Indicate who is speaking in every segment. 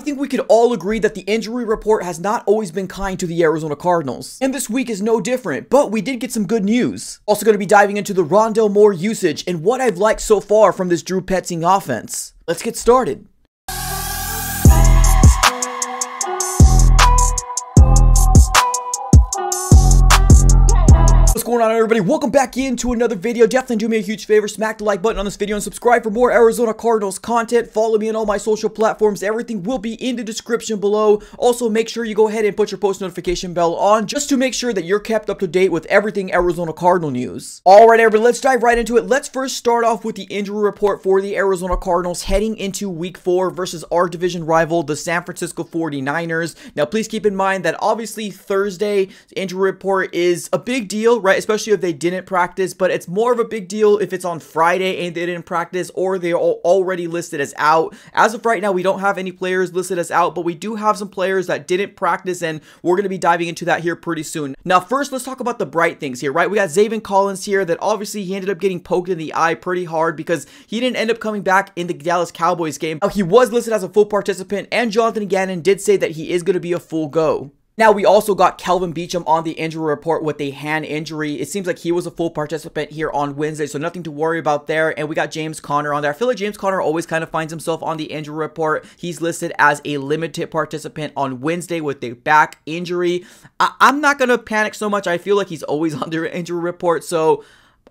Speaker 1: think we could all agree that the injury report has not always been kind to the Arizona Cardinals. And this week is no different, but we did get some good news. Also going to be diving into the Rondale Moore usage and what I've liked so far from this Drew Petzing offense. Let's get started. What's going on, everybody? Welcome back into another video. Definitely do me a huge favor, smack the like button on this video and subscribe for more Arizona Cardinals content. Follow me on all my social platforms. Everything will be in the description below. Also, make sure you go ahead and put your post notification bell on just to make sure that you're kept up to date with everything Arizona Cardinal news. Alright, everybody, let's dive right into it. Let's first start off with the injury report for the Arizona Cardinals heading into week 4 versus our division rival, the San Francisco 49ers. Now, please keep in mind that obviously Thursday injury report is a big deal, right? Especially if they didn't practice, but it's more of a big deal if it's on Friday and they didn't practice or they're already listed as out. As of right now, we don't have any players listed as out, but we do have some players that didn't practice, and we're going to be diving into that here pretty soon. Now, first, let's talk about the bright things here, right? We got Zaven Collins here that obviously he ended up getting poked in the eye pretty hard because he didn't end up coming back in the Dallas Cowboys game. Now, he was listed as a full participant, and Jonathan Gannon did say that he is going to be a full go. Now, we also got Kelvin Beachum on the injury report with a hand injury. It seems like he was a full participant here on Wednesday, so nothing to worry about there. And we got James Conner on there. I feel like James Conner always kind of finds himself on the injury report. He's listed as a limited participant on Wednesday with a back injury. I'm not going to panic so much. I feel like he's always under an injury report, so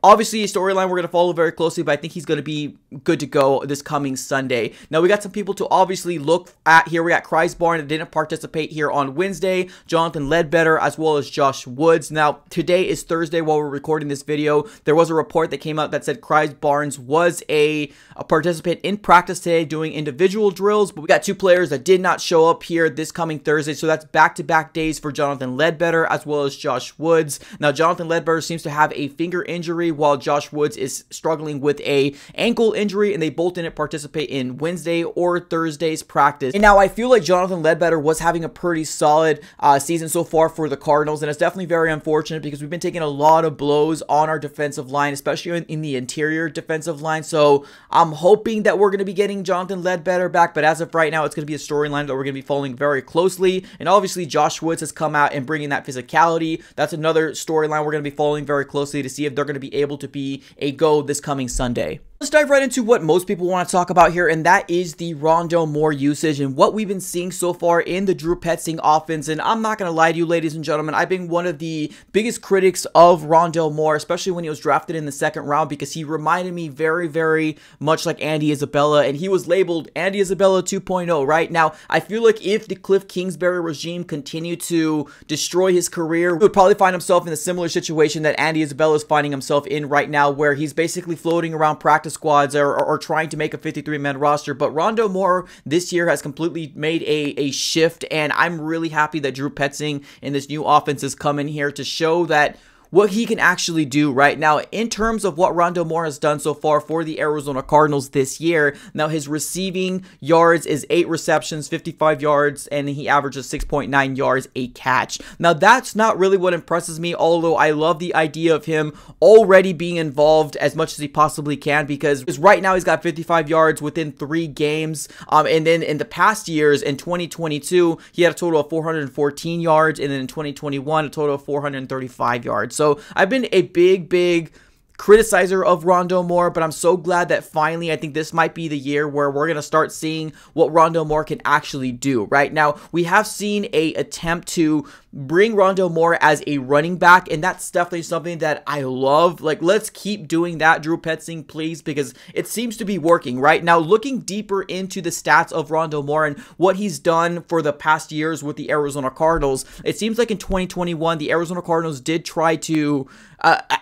Speaker 1: obviously, a storyline we're going to follow very closely, but I think he's going to be good to go this coming Sunday. Now, we got some people to obviously look at here. We got Kreis Barnes that didn't participate here on Wednesday, Jonathan Ledbetter, as well as Josh Woods. Now, today is Thursday while we're recording this video. There was a report that came out that said Kreis Barnes was a participant in practice today doing individual drills, but we got 2 players that did not show up here this coming Thursday, so that's back-to-back days for Jonathan Ledbetter as well as Josh Woods. Now, Jonathan Ledbetter seems to have a finger injury, while Josh Woods is struggling with a ankle injury, and they both didn't participate in Wednesday or Thursday's practice. And now I feel like Jonathan Ledbetter was having a pretty solid season so far for the Cardinals, and it's definitely very unfortunate because we've been taking a lot of blows on our defensive line, especially in the interior defensive line. So I'm hoping that we're going to be getting Jonathan Ledbetter back, but as of right now, it's going to be a storyline that we're going to be following very closely. And obviously, Josh Woods has come out and bringing that physicality. That's another storyline we're going to be following very closely to see if they're going to be able to be a go this coming Sunday. Let's dive right into what most people want to talk about here, and that is the Rondale Moore usage and what we've been seeing so far in the Drew Petzing offense. And I'm not going to lie to you, ladies and gentlemen, I've been one of the biggest critics of Rondale Moore, especially when he was drafted in the 2nd round, because he reminded me very, very much like Andy Isabella, and he was labeled Andy Isabella 2.0, right? Now, I feel like if the Cliff Kingsbury regime continued to destroy his career, he would probably find himself in a similar situation that Andy Isabella is finding himself in right now, where he's basically floating around practice squads or trying to make a 53-man roster. But Rondale Moore this year has completely made a shift, and I'm really happy that Drew Petzing and this new offense has come in here to show that what he can actually do right now. In terms of what Rondale Moore has done so far for the Arizona Cardinals this year, now his receiving yards is 8 receptions, 55 yards, and he averages 6.9 yards a catch. Now, that's not really what impresses me, although I love the idea of him already being involved as much as he possibly can, because right now he's got 55 yards within 3 games, and then in the past years, in 2022, he had a total of 414 yards, and then in 2021, a total of 435 yards. So I've been a big criticizer of Rondale Moore, but I'm so glad that finally I think this might be the year where we're going to start seeing what Rondale Moore can actually do. Right now, we have seen a attempt to bring Rondale Moore as a running back, and that's definitely something that I love. Like, let's keep doing that, Drew Petzing, please, because it seems to be working. Right now, looking deeper into the stats of Rondale Moore and what he's done for the past years with the Arizona Cardinals, it seems like in 2021, the Arizona Cardinals did try to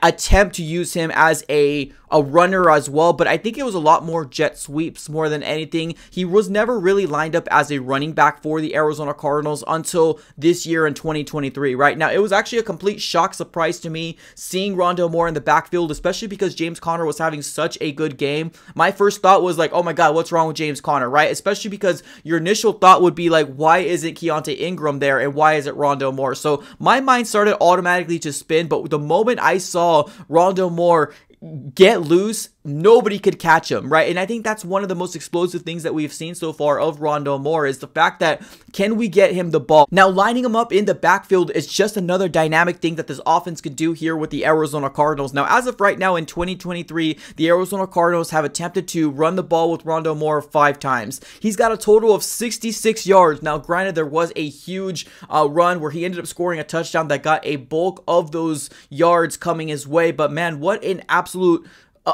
Speaker 1: attempt to use him as a runner as well, but I think it was a lot more jet sweeps more than anything. He was never really lined up as a running back for the Arizona Cardinals until this year in 2023. Right now, it was actually a complete shock surprise to me seeing Rondale Moore in the backfield, especially because James Conner was having such a good game. My first thought was like, oh my god, what's wrong with James Conner, right? Especially because your initial thought would be like, why isn't Keontae Ingram there and why is it Rondale Moore? So my mind started automatically to spin, but the moment I saw Rondale Moore get loose, nobody could catch him, right? And I think that's one of the most explosive things that we've seen so far of Rondale Moore is the fact that can we get him the ball? Now, lining him up in the backfield is just another dynamic thing that this offense could do here with the Arizona Cardinals. Now, as of right now in 2023, the Arizona Cardinals have attempted to run the ball with Rondale Moore 5 times. He's got a total of 66 yards. Now, granted, there was a huge run where he ended up scoring a touchdown that got a bulk of those yards coming his way, but man, what an absolute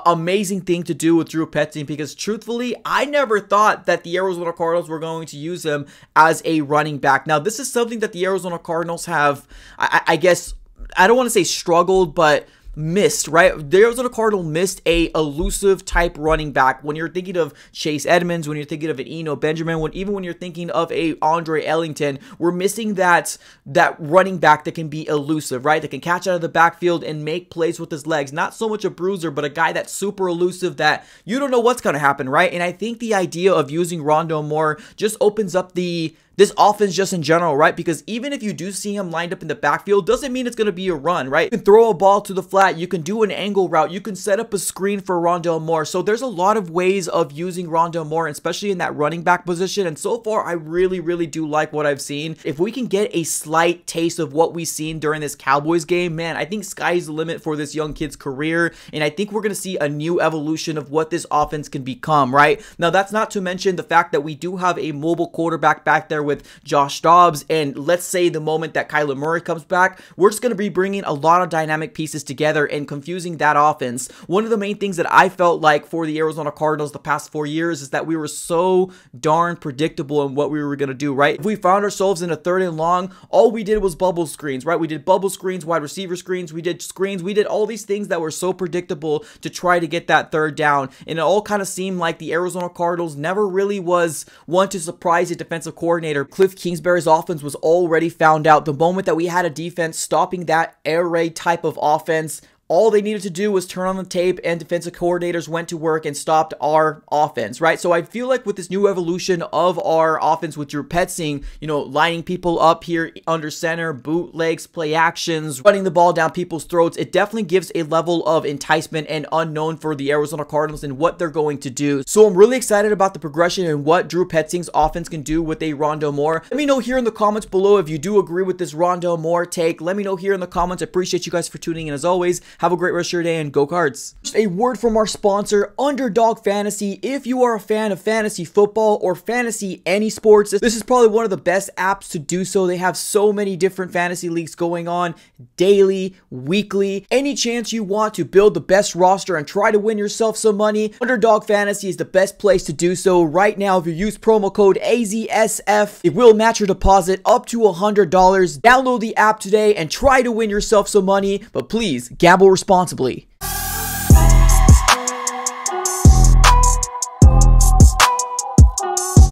Speaker 1: amazing thing to do with Drew Petzing, because truthfully, I never thought that the Arizona Cardinals were going to use him as a running back. Now, this is something that the Arizona Cardinals have, I guess, I don't want to say struggled, but missed, right? The Arizona Cardinals missed a elusive type running back. When you're thinking of Chase Edmonds, when you're thinking of an Eno Benjamin, even when you're thinking of a Andre Ellington, we're missing that running back that can be elusive, right? That can catch out of the backfield and make plays with his legs. Not so much a bruiser, but a guy that's super elusive that you don't know what's going to happen, right? And I think the idea of using Rondale Moore just opens up this offense just in general, right? Because even if you do see him lined up in the backfield, doesn't mean it's going to be a run, right? You can throw a ball to the flat, you can do an angle route, you can set up a screen for Rondale Moore. So there's a lot of ways of using Rondale Moore, especially in that running back position. And so far, I really, really do like what I've seen. If we can get a slight taste of what we've seen during this Cowboys game, man, I think sky's the limit for this young kid's career. And I think we're going to see a new evolution of what this offense can become, right? Now, that's not to mention the fact that we do have a mobile quarterback back there with Josh Dobbs, and let's say the moment that Kyler Murray comes back, we're just going to be bringing a lot of dynamic pieces together and confusing that offense. One of the main things that I felt like for the Arizona Cardinals the past 4 years is that we were so darn predictable in what we were going to do, right? If we found ourselves in a 3rd and long, all we did was bubble screens, right? We did bubble screens, wide receiver screens, we did all these things that were so predictable to try to get that 3rd down, and it all kind of seemed like the Arizona Cardinals never really was one to surprise a defensive coordinator. Cliff Kingsbury's offense was already found out. The moment that we had a defense stopping that air raid type of offense, all they needed to do was turn on the tape and defensive coordinators went to work and stopped our offense, right? So I feel like with this new evolution of our offense with Drew Petzing, you know, lining people up here under center, bootlegs, play actions, running the ball down people's throats, it definitely gives a level of enticement and unknown for the Arizona Cardinals and what they're going to do. So I'm really excited about the progression and what Drew Petzing's offense can do with a Rondale Moore. Let me know here in the comments below if you do agree with this Rondale Moore take. Let me know here in the comments. I appreciate you guys for tuning in as always. Have a great rest of your day and go Cards. Just a word from our sponsor, Underdog Fantasy. If you are a fan of fantasy football or fantasy any sports, this is probably one of the best apps to do so. They have so many different fantasy leagues going on daily, weekly. Any chance you want to build the best roster and try to win yourself some money, Underdog Fantasy is the best place to do so. Right now, if you use promo code AZSF, it will match your deposit up to $100. Download the app today and try to win yourself some money, but please gamble responsibly.